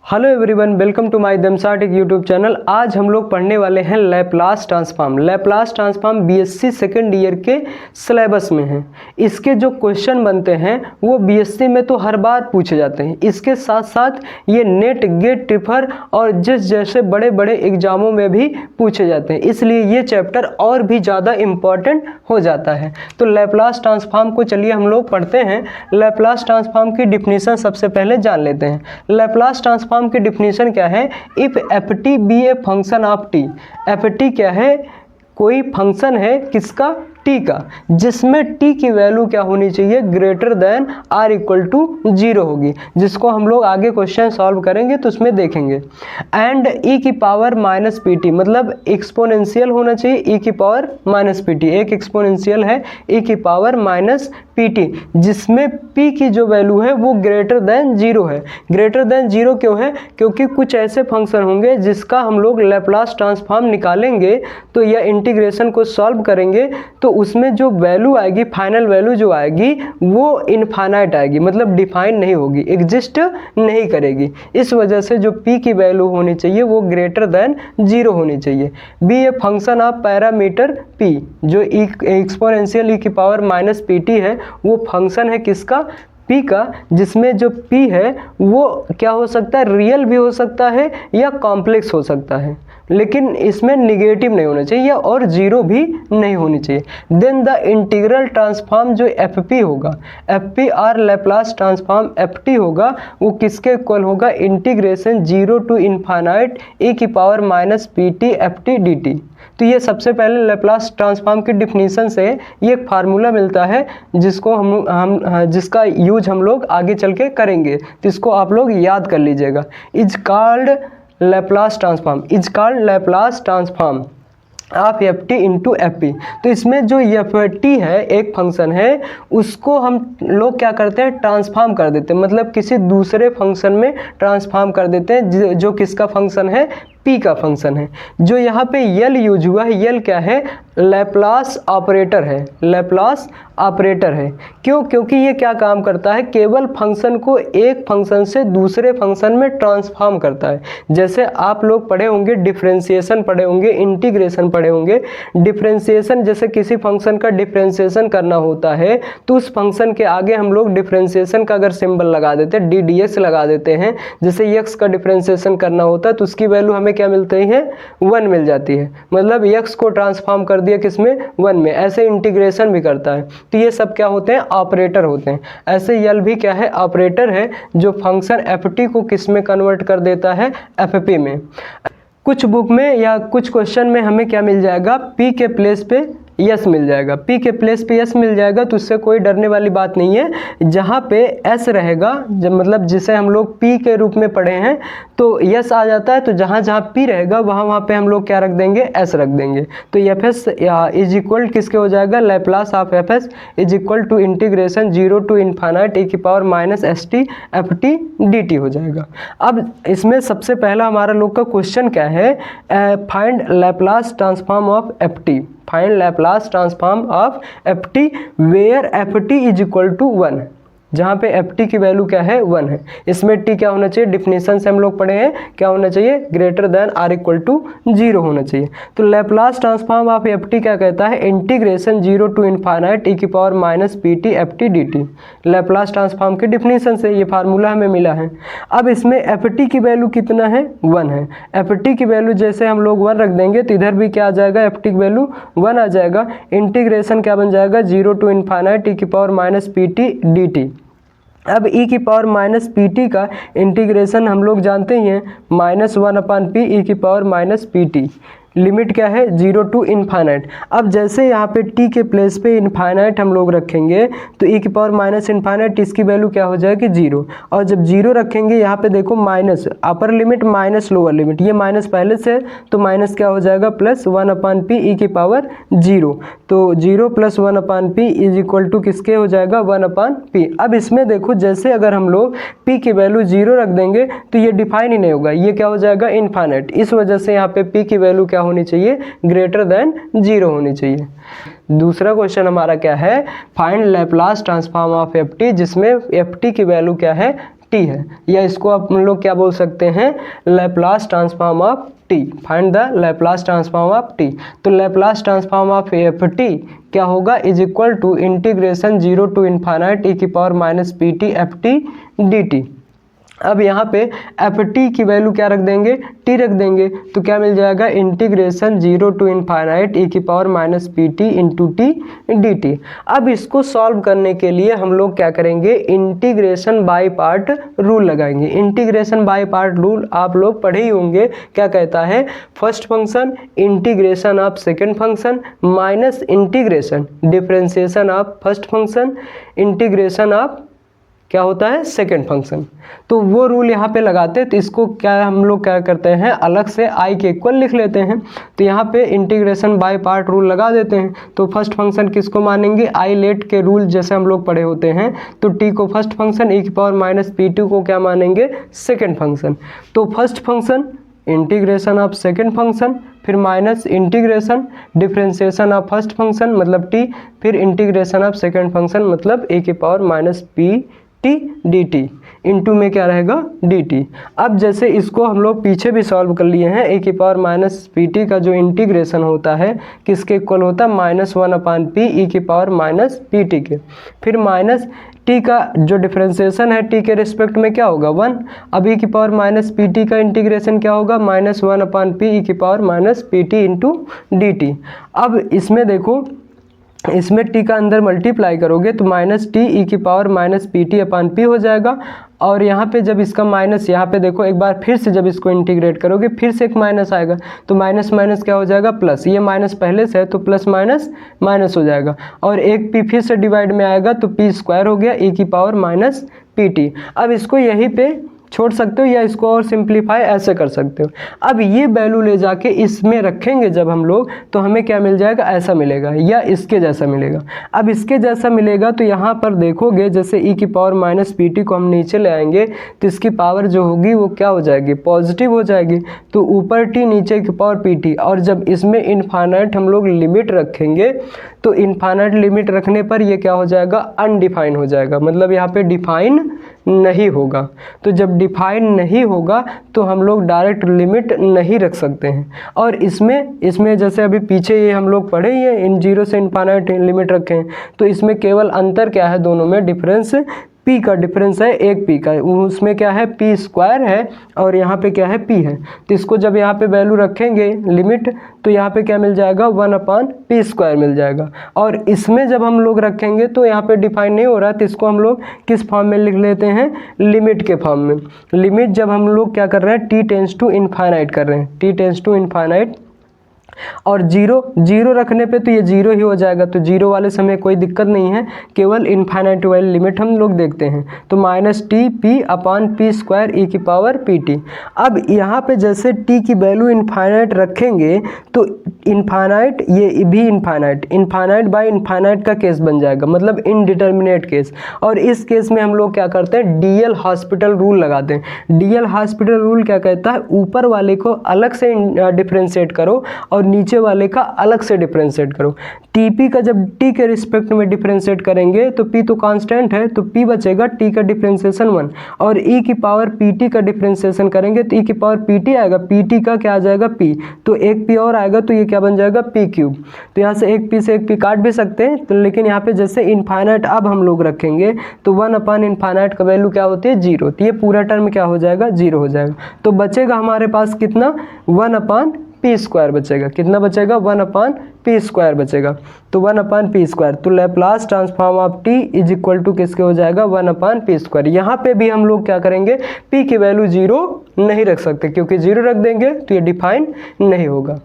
Hello everyone, welcome to my दमसाटेक YouTube channel. आज हम लोग पढ़ने वाले हैं Laplace transform. Laplace transform BSc second year के सिलेबस में है। इसके जो क्वेश्चन बनते हैं वो बीएससी में तो हर बार पूछे जाते हैं, इसके साथ साथ ये नेट, गेट, टिफर और जिस जैसे बड़े बड़े एग्जामों में भी पूछे जाते हैं, इसलिए ये चैप्टर और भी ज़्यादा इम्पॉर्टेंट हो जाता है। तो लैपलास ट्रांसफॉर्म को चलिए हम लोग पढ़ते हैं। लैपलास ट्रांसफॉर्म की डिफिनीशन सबसे पहले जान लेते हैं। लैपलास ट्रांसफॉर्म की डिफिनीशन क्या है? If F T B A function of T. F T क्या है? कोई फंक्शन है किसका? टी का, जिसमें टी की वैल्यू क्या होनी चाहिए? Greater than or equal to 0 होगी, जिसको हम लोग आगे क्वेश्चन सॉल्व करेंगे तो उसमें देखेंगे। एंड ई की पावर माइनस पी टी, मतलब एक्सपोनेंशियल होना चाहिए ई की पावर माइनस पी टी। एक एक्सपोनेंशियल है ई की पावर माइनस पी टी, जिसमें पी की जो वैल्यू है वो ग्रेटर देन 0 है। ग्रेटर देन 0 क्यों है? क्योंकि कुछ ऐसे फंक्शन होंगे जिसका हम लोग लैपलास ट्रांसफॉर्म निकालेंगे तो या इंटीग्रेशन को सॉल्व करेंगे तो उसमें जो वैल्यू आएगी, फाइनल वैल्यू जो आएगी वो इनफाइनाइट आएगी, मतलब डिफाइन नहीं होगी, एग्जिस्ट नहीं करेगी। इस वजह से जो p की वैल्यू होनी चाहिए वो ग्रेटर देन 0 होनी चाहिए। b A function of parameter p, जो एक्सपोनेंशियल e की पावर माइनस पी टी है वो फंक्शन है किसका? p का, जिसमें जो p है वो क्या हो सकता है? रियल भी हो सकता है या कॉम्प्लेक्स हो सकता है, लेकिन इसमें निगेटिव नहीं होना चाहिए और 0 भी नहीं होनी चाहिए। देन द इंटीग्रल ट्रांसफॉर्म जो एफ पी होगा, F P R Laplace transform F T होगा, वो किसके इक्वल होगा? इंटीग्रेशन 0 टू इनफाइनाइट e की power minus P T F T D T. तो ये सबसे पहले लैपलास ट्रांसफॉर्म की डिफिनीशन से ये एक फार्मूला मिलता है जिसको जिसका यूज हम लोग आगे चल के करेंगे, तो इसको आप लोग याद कर लीजिएगा। Is called Laplace transform, is called Laplace transform of F T into F P. तो इसमें जो एफ टी है, एक फंक्शन है, उसको हम लोग क्या करते हैं? ट्रांसफॉर्म कर देते हैं, मतलब किसी दूसरे फंक्शन में ट्रांसफॉर्म कर देते हैं जो किसका फंक्शन है? p का फंक्शन है। जो यहाँ पे यल यूज हुआ है, यल क्या है? लैपलास ऑपरेटर है, लैपलास ऑपरेटर है। क्यों? क्योंकि ये क्या काम करता है? केवल फंक्शन को एक फंक्शन से दूसरे फंक्शन में ट्रांसफॉर्म करता है। जैसे आप लोग पढ़े होंगे डिफरेंशिएशन पढ़े होंगे, इंटीग्रेशन पढ़े होंगे। डिफरेंशिएशन, जैसे किसी फंक्शन का डिफरेंशिएशन करना होता है तो उस फंक्शन के आगे हम लोग डिफरेंशिएशन का अगर सिंबल लगा देते हैं, डी डी एक्स लगा देते हैं। जैसे x का डिफरेंशिएशन करना होता है तो उसकी वैल्यू हमें क्या मिलती है? 1 मिल जाती है, मतलब x को ट्रांसफॉर्म कर दिया किसमें? 1 में। ऐसे इंटीग्रेशन भी करता है। तो ये सब क्या होते हैं? ऑपरेटर होते हैं। ऐसे यल भी क्या है? ऑपरेटर है, जो फंक्शन एफ टी को किस में कन्वर्ट कर देता है? एफ पी में। कुछ बुक में या कुछ क्वेश्चन में हमें क्या मिल जाएगा? p के प्लेस पे यस मिल जाएगा, p के प्लेस पे यस मिल जाएगा, तो उससे कोई डरने वाली बात नहीं है। जहाँ पे s रहेगा, जब मतलब जिसे हम लोग p के रूप में पढ़े हैं तो यस आ जाता है, तो जहाँ जहाँ p रहेगा वहाँ पे हम लोग क्या रख देंगे? s रख देंगे। तो एफ एस इज इक्वल किसके हो जाएगा? Laplace of F S is equal to integration 0 to infinite e की power minus S T F T D T हो जाएगा। अब इसमें सबसे पहला हमारा लोग का क्वेश्चन क्या है? Find Laplace transform of F T. Find Laplace transform of F T where F T is equal to 1, जहाँ पे एफ टी की वैल्यू क्या है? 1 है। इसमें t क्या होना चाहिए? डिफिनीशन से हम लोग पढ़े हैं, क्या होना चाहिए? Greater than or equal to 0 होना चाहिए। तो Laplace transform of F T क्या कहता है? इंटीग्रेशन 0 टू इनफाइनाइट e की power minus P T F T D T. Laplace transform की डिफिनीशन से ये फार्मूला हमें मिला है। अब इसमें एफ टी की वैल्यू कितना है? 1 है। एफ टी की वैल्यू जैसे हम लोग 1 रख देंगे तो इधर भी क्या आ जाएगा? एफ टी की वैल्यू 1 आ जाएगा। इंटीग्रेशन क्या बन जाएगा? 0 टू इनफाइनाइट e की power minus P t D t. अब e की पावर माइनस पी टी का इंटीग्रेशन हम लोग जानते ही हैं, -1/p e की power minus P T. Limit क्या है? 0 टू इनफाइनाइट। अब जैसे यहाँ पे t के प्लेस पे इनफाइनाइट हम लोग रखेंगे तो e की पावर माइनस इनफाइनाइट, इसकी वैल्यू क्या हो जाएगी? 0। और जब 0 रखेंगे यहाँ पे देखो माइनस अपर लिमिट माइनस लोअर लिमिट, ये माइनस पहले से, तो माइनस क्या हो जाएगा? +1/p e की पावर 0। तो 0 + 1/p इज इक्वल टू किसके हो जाएगा? 1/p। अब इसमें देखो, जैसे अगर हम लोग p की वैल्यू 0 रख देंगे तो ये डिफाइन ही नहीं होगा, ये क्या हो जाएगा? इनफाइनाइट। इस वजह से यहाँ पे p की वैल्यू क्या होनी चाहिए? ग्रेटर देन 0 होनी चाहिए। दूसरा क्वेश्चन हमारा क्या है? Find Laplace transform of F T, जिसमें एफ टी की वैल्यू क्या है? टी है, या इसको आप लोग क्या बोल सकते हैं, Laplace transform of t. Find the Laplace transform of t. तो Laplace transform of F T क्या होगा, is equal to integration 0 to infinite e की power minus P T F T D t. अब यहाँ पे एफ टी की value क्या रख देंगे, टी रख देंगे, तो क्या मिल जाएगा, इंटीग्रेशन 0 टू इन्फाइनाइट ई की power minus P T into T D t. अब इसको सॉल्व करने के लिए हम लोग क्या करेंगे, इंटीग्रेशन बाय पार्ट रूल लगाएंगे। इंटीग्रेशन बाय पार्ट रूल आप लोग पढ़े ही होंगे, क्या कहता है, first function integration of second function minus integration differentiation of first function integration of क्या होता है, सेकेंड फंक्शन। तो वो रूल यहाँ पे लगाते हैं, तो इसको क्या हम लोग क्या करते हैं, अलग से आई के इक्वल लिख लेते हैं। तो यहाँ पे इंटीग्रेशन बाय पार्ट रूल लगा देते हैं। तो फर्स्ट फंक्शन किसको मानेंगे, आई लेट के रूल जैसे हम लोग पढ़े होते हैं, तो टी को फर्स्ट फंक्शन, ई की पावर माइनस पी टू को क्या मानेंगे, सेकेंड फंक्शन। तो first function integration of second function, फिर minus integration differentiation of first function मतलब टी, फिर इंटीग्रेशन ऑफ सेकेंड फंक्शन मतलब ए की power minus P t D t, into में क्या रहेगा, डी टी। अब जैसे इसको हम लोग पीछे भी सॉल्व कर लिए हैं, ए की पावर माइनस पी टी का जो इंटीग्रेशन होता है किसके इक्वल होता है, -1 अपान पी ई की पावर माइनस पी टी के। फिर माइनस टी का जो डिफरेंशिएशन है टी के रिस्पेक्ट में क्या होगा, 1। अब ई की पावर माइनस पी टी का इंटीग्रेशन क्या होगा, -1 अपान पी ई की power minus P T into D t. अब इसमें देखो, इसमें टी का अंदर मल्टीप्लाई करोगे तो माइनस टी ई की पावर माइनस पी टी अपान पी हो जाएगा। और यहाँ पे जब इसका माइनस, यहाँ पे देखो एक बार फिर से जब इसको इंटीग्रेट करोगे फिर से एक माइनस आएगा, तो माइनस माइनस क्या हो जाएगा, प्लस। ये माइनस पहले से है तो प्लस माइनस माइनस हो जाएगा, और एक पी फिर से डिवाइड में आएगा तो पी स्क्वायर हो गया ई की पावर माइनस पी टी। अब इसको यहीं पे छोड़ सकते हो या इसको और सिंप्लीफाई ऐसे कर सकते हो। अब ये वैल्यू ले जाके इसमें रखेंगे जब हम लोग, तो हमें क्या मिल जाएगा, ऐसा मिलेगा या इसके जैसा मिलेगा। अब इसके जैसा मिलेगा तो यहाँ पर देखोगे जैसे ई की पावर माइनस पी टी को हम नीचे ले आएंगे तो इसकी पावर जो होगी वो क्या हो जाएगी, पॉजिटिव हो जाएगी। तो ऊपर टी नीचे की पावर पी टी, और जब इसमें इनफाइनाइट हम लोग लिमिट रखेंगे तो इनफाइनाइट लिमिट रखने पर ये क्या हो जाएगा, अनडिफाइन हो जाएगा, मतलब यहाँ पे डिफाइन नहीं होगा। तो जब डिफाइन नहीं होगा तो हम लोग डायरेक्ट लिमिट नहीं रख सकते हैं। और इसमें जैसे अभी पीछे ये हम लोग पढ़े ही हैं, इन 0 से इनफाइनाइट लिमिट रखे हैं, तो इसमें केवल अंतर क्या है, दोनों में डिफरेंस पी का डिफरेंस है, एक पी का, उसमें क्या है, पी स्क्वायर है और यहाँ पे क्या है, पी है। तो इसको जब यहाँ पे वैल्यू रखेंगे लिमिट, तो यहाँ पे क्या मिल जाएगा, 1 अपान पी स्क्वायर मिल जाएगा। और इसमें जब हम लोग रखेंगे तो यहाँ पे डिफाइन नहीं हो रहा है, तो इसको हम लोग किस फॉर्म में लिख लेते हैं, लिमिट के फॉर्म में। लिमिट जब हम लोग क्या कर रहे हैं, टी टेंस टू इनफाइनाइट कर रहे हैं, टी टेंस टू इनफाइनाइट, और जीरो रखने पे तो ये 0 ही हो जाएगा, तो 0 वाले समय कोई दिक्कत नहीं है, केवल इनफाइनाइट वाली लिमिट हम लोग देखते हैं। तो minus t p upon P square e की पावर पी टी। अब यहाँ पे जैसे टी की वैल्यू इनफाइनाइट रखेंगे तो इनफाइनाइट, ये भी इनफाइनाइट बाय इनफाइनाइट का केस बन जाएगा, मतलब इनडिटर्मिनेट केस। और इस केस में हम लोग क्या करते हैं, डीएल हॉस्पिटल रूल लगाते हैं। डीएल हॉस्पिटल रूल क्या कहता है, ऊपर वाले को अलग से डिफ्रेंशिएट करो और नीचे वाले का अलग से डिफरेंशिएट करो। टीपी का जब टी के रिस्पेक्ट में डिफरेंशिएट करेंगे तो पी तो कांस्टेंट है, तो पी बचेगा, टी का डिफरेंशिएशन 1, और ई की पावर पीटी का डिफरेंशिएशन करेंगे तो ई की पावर पीटी आएगा, पीटी का क्या आ जाएगा, पी, तो एक पी और आएगा तो ये क्या बन जाएगा, पी क्यूब। तो यहाँ से एक पी से एक पी काट भी सकते हैं, तो लेकिन यहाँ पे जैसे इनफाइनाइट अब हम लोग रखेंगे तो 1 अपान इनफाइनाइट का वैल्यू क्या होती है, 0, तो ये पूरा टर्म क्या हो जाएगा, 0 हो जाएगा। तो बचेगा हमारे पास कितना, 1 अपान पी स्क्वायर बचेगा। कितना बचेगा, 1 अपान पी स्क्वायर बचेगा। तो 1 अपान पी स्क्वायर, तो Laplace transform of T is equal to किसके हो जाएगा, 1 अपान पी स्क्वायर। यहाँ पे भी हम लोग क्या करेंगे, पी की वैल्यू 0 नहीं रख सकते, क्योंकि 0 रख देंगे तो ये डिफाइन नहीं होगा।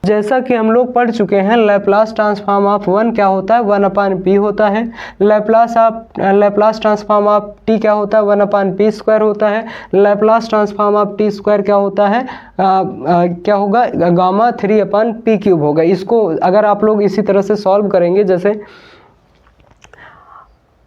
जैसा कि हम लोग पढ़ चुके हैं, लैप्लास ट्रांसफॉर्म ऑफ 1 क्या होता है, 1 अपान पी होता है। लैप्लास ट्रांसफॉर्म ऑफ टी क्या होता है, 1 अपान पी स्क्वायर होता है। Laplace transform of T square क्या होता है, क्या होगा, गामा 3 अपान पी क्यूब होगा। इसको अगर आप लोग इसी तरह से सॉल्व करेंगे, जैसे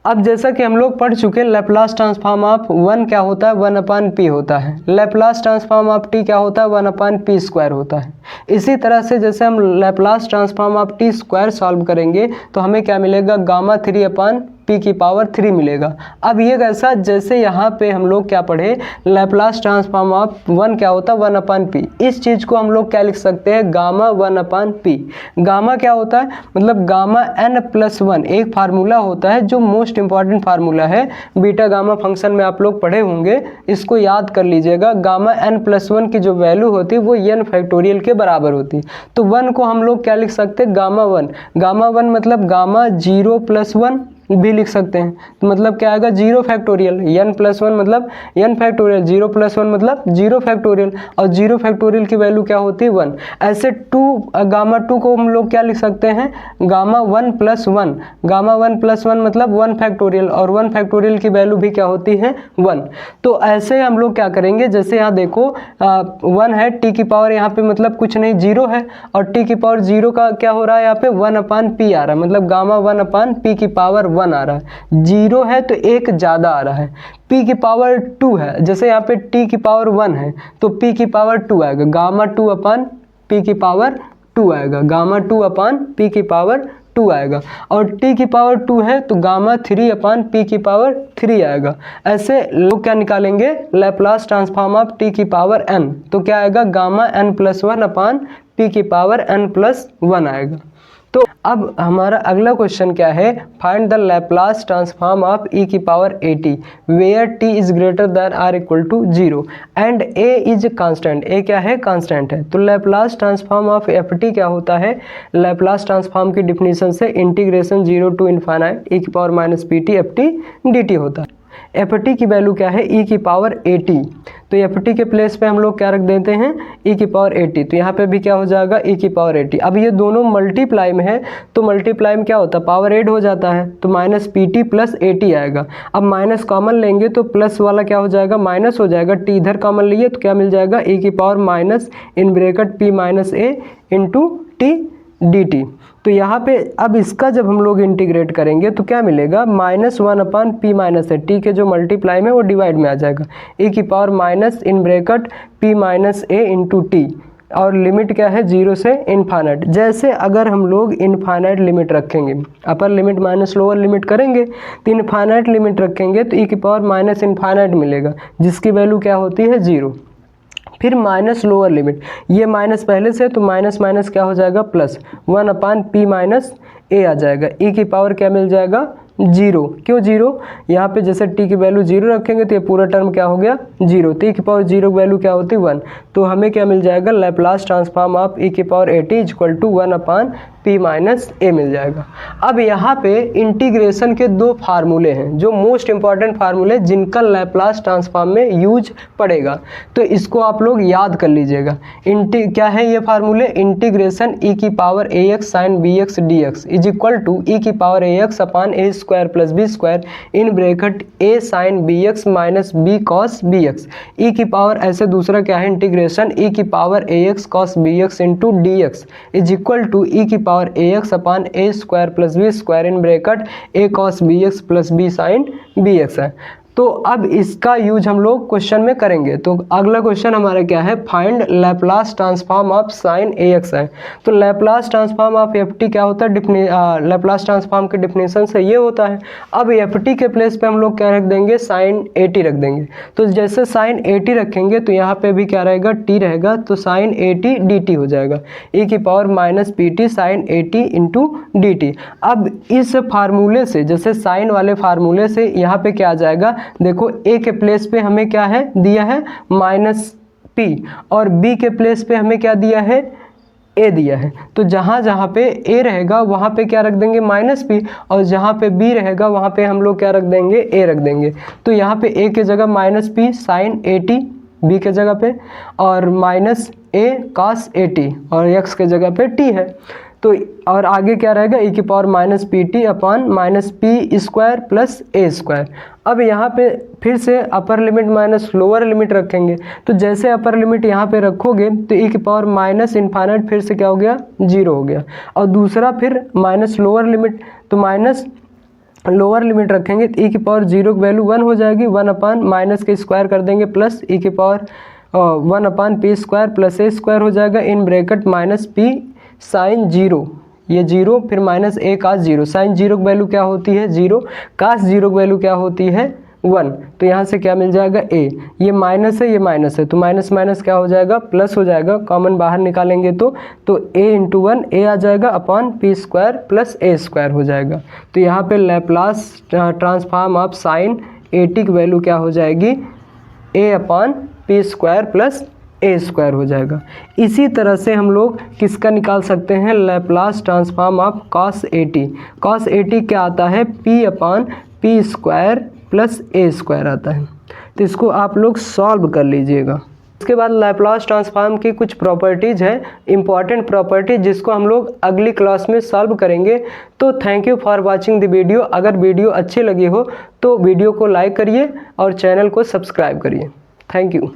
अब जैसा कि हम लोग पढ़ चुके हैं, लैप्लास ट्रांसफॉर्म ऑफ 1 क्या होता है, 1 अपान पी होता है। लैप्लास ट्रांसफॉर्म ऑफ टी क्या होता है, 1 अपान पी स्क्वायर होता है। इसी तरह से जैसे हम Laplace transform of T square solve करेंगे तो हमें क्या मिलेगा, गामा 3 अपान पी की पावर 3 मिलेगा। अब ये कैसा, जैसे यहाँ पे हम लोग क्या पढ़े, लैप्लास ट्रांसफॉर्म ऑफ 1 क्या होता है 1 अपान पी। इस चीज़ को हम लोग क्या लिख सकते हैं, गामा 1 अपान पी। गामा क्या होता है, मतलब गामा n+1 एक फार्मूला होता है जो मोस्ट इंपॉर्टेंट फार्मूला है, बीटा गामा फंक्शन में आप लोग पढ़े होंगे, इसको याद कर लीजिएगा। गामा n+1 की जो वैल्यू होती है वो n फैक्टोरियल के बराबर होती है। तो 1 को हम लोग क्या लिख सकते हैं, गामा 1। गामा 1 मतलब गामा 0+1 भी लिख सकते हैं। तो मतलब क्या आएगा, 0 फैक्टोरियल। n+1 मतलब n फैक्टोरियल, 0+1 मतलब 0 फैक्टोरियल, और 0 फैक्टोरियल की वैल्यू क्या होती है 1। ऐसे गामा 2 को हम लोग क्या लिख सकते हैं, गामा 1+1। गामा 1+1 मतलब 1 फैक्टोरियल, और 1 फैक्टोरियल की वैल्यू भी क्या होती है 1। तो ऐसे हम लोग क्या करेंगे, जैसे यहाँ देखो 1 है, टी की पावर यहाँ पे मतलब कुछ नहीं 0 है, और टी की पावर 0 का क्या हो रहा है यहाँ पे 1 अपान पी आ रहा है, मतलब गामा 1 अपान पी की पावर 1 आ रहा है। 0 है तो एक ज़्यादा आ रहा है। p की पावर 2 है, जैसे यहाँ पे t की पावर 1 है तो p की पावर 2 आएगा, गामा 2 अपान p की पावर 2 आएगा, गामा 2 अपान p की पावर 2 आएगा। और t की पावर 2 है तो गामा 3 अपान p की पावर 3 आएगा। ऐसे लोग क्या निकालेंगे, लैप्लास ट्रांसफॉर्म ऑफ t की पावर n, तो क्या आएगा, गामा n+1 अपान p की पावर n+1 आएगा। तो अब हमारा अगला क्वेश्चन क्या है, find the Laplace transform of e की power at where t is greater than or equal to 0 and a is constant. a क्या है, कांस्टेंट है। तो लैप्लास ट्रांसफॉर्म ऑफ ft क्या होता है, लैप्लास ट्रांसफॉर्म की डिफिनीशन से इंटीग्रेशन 0 टू इन्फाइनाइट e की power minus pt ft dt होता है। ft की वैल्यू क्या है, e की पावर at, तो ft के प्लेस पे हम लोग क्या रख देते हैं, e की पावर at, तो यहाँ पे भी क्या हो जाएगा, e की पावर at। अब ये दोनों मल्टीप्लाई में है तो मल्टीप्लाई में क्या होता है, पावर ऐड हो जाता है, तो माइनस pt प्लस at आएगा। अब माइनस कॉमन लेंगे तो प्लस वाला क्या हो जाएगा, माइनस हो जाएगा, t इधर कॉमन लिए तो क्या मिल जाएगा, e की power minus in bracket p minus a into t dt। तो यहाँ पे अब इसका जब हम लोग इंटीग्रेट करेंगे तो क्या मिलेगा, -1 अपान पी माइनस है, टी के जो मल्टीप्लाई में वो डिवाइड में आ जाएगा, e की power minus in bracket p minus a into T, और लिमिट क्या है 0 से इन्फाइनाइट। जैसे अगर हम लोग इन्फाइनाइट लिमिट रखेंगे, अपर लिमिट माइनस लोअर लिमिट करेंगे तो इन्फाइनाइट लिमिट रखेंगे तो e की पावर माइनस इन्फाइनाइट मिलेगा, जिसकी वैल्यू क्या होती है 0। फिर माइनस लोअर लिमिट, ये माइनस पहले से तो माइनस माइनस क्या हो जाएगा प्लस, 1 अपान पी माइनस ए आ जाएगा, e की पावर क्या मिल जाएगा 0। क्यों 0, यहाँ पे जैसे t की वैल्यू 0 रखेंगे तो ये पूरा टर्म क्या हो गया 0, तो e की पावर 0 की वैल्यू क्या होती है 1। तो हमें क्या मिल जाएगा, लैप्लास ट्रांसफॉर्म ऑफ e की power at equal to 1 upon p minus a मिल जाएगा। अब यहाँ पे इंटीग्रेशन के दो फार्मूले हैं जो मोस्ट इंपॉर्टेंट फार्मूले, जिनका लैप्लास ट्रांसफॉर्म में यूज पड़ेगा, तो इसको आप लोग याद कर लीजिएगा। क्या है ये फार्मूले, इंटीग्रेशन e की power ax sine bx dx is equal to e की power ax upon a square plus B square in bracket a sine bx minus b cos bx। e की पावर ऐसे दूसरा क्या है, इंटीग्रेशन e की power ax cos bx into dx is equal to e की power ax upon a square plus B square in bracket a cos bx plus b sign bx है। तो अब इसका यूज हम लोग क्वेश्चन में करेंगे। तो अगला क्वेश्चन हमारा क्या है, find Laplace transform of sine ax है। तो लैप्लास ट्रांसफॉर्म ऑफ ft क्या होता है, लैप्लास ट्रांसफॉर्म के डिफिनेशन से ये होता है। अब ft के प्लेस पे हम लोग क्या रख देंगे, साइन at रख देंगे। तो जैसे साइन at रखेंगे तो यहाँ पे भी क्या रहेगा, t रहेगा, तो साइन at dt हो जाएगा, e की power minus pt sine at into dt। अब इस फार्मूले से, जैसे साइन वाले फार्मूले से यहाँ पे क्या आ जाएगा, देखो a के प्लेस पे हमें क्या है दिया है माइनस p, और b के प्लेस पे हमें क्या दिया है, a दिया है। तो जहाँ जहाँ पे a रहेगा वहाँ पे क्या रख देंगे माइनस p, और जहाँ पे b रहेगा वहाँ पे हम लोग क्या रख देंगे, a रख देंगे। तो यहाँ पे a के जगह minus p sine at b के जगह पे, और माइनस a cos at, और x के जगह पे t है। तो और आगे क्या रहेगा, e की power minus P t upon minus p square plus a square. अब यहाँ पे फिर से upper limit minus lower limit रखेंगे, तो जैसे अपर लिमिट यहाँ पे रखोगे तो e की पावर माइनस इन्फाइनाइट फिर से क्या हो गया 0 हो गया, और दूसरा फिर माइनस लोअर लिमिट, तो माइनस लोअर लिमिट रखेंगे तो e की पावर 0 की वैल्यू 1 हो जाएगी, 1 अपान माइनस के स्क्वायर कर देंगे प्लस e की power one upon P square plus a square हो जाएगा in bracket minus p sine zero, ये जीरो फिर minus a cos zero. Sine zero की वैल्यू क्या होती है 0, कास जीरो की वैल्यू क्या होती है 1। तो यहाँ से क्या मिल जाएगा a, ये माइनस है ये माइनस है तो माइनस माइनस क्या हो जाएगा प्लस हो जाएगा, कॉमन बाहर निकालेंगे तो a इंटू 1 a आ जाएगा upon p square plus a square हो जाएगा। तो यहाँ पे लैप्लास ट्रांसफॉर्म ऑफ साइन 80 की वैल्यू क्या हो जाएगी a upon p square plus a square हो जाएगा। इसी तरह से हम लोग किसका निकाल सकते हैं Laplace transform of cos 80। Cos 80 क्या आता है p upon p square plus a square आता है। तो इसको आप लोग सॉल्व कर लीजिएगा। इसके बाद लैप्लास ट्रांसफॉर्म की कुछ प्रॉपर्टीज़ हैं, इंपॉर्टेंट प्रॉपर्टीज, जिसको हम लोग अगली क्लास में सॉल्व करेंगे। तो thank you for watching the video. अगर वीडियो अच्छी लगी हो तो वीडियो को लाइक करिए और चैनल को सब्सक्राइब करिए। Thank you.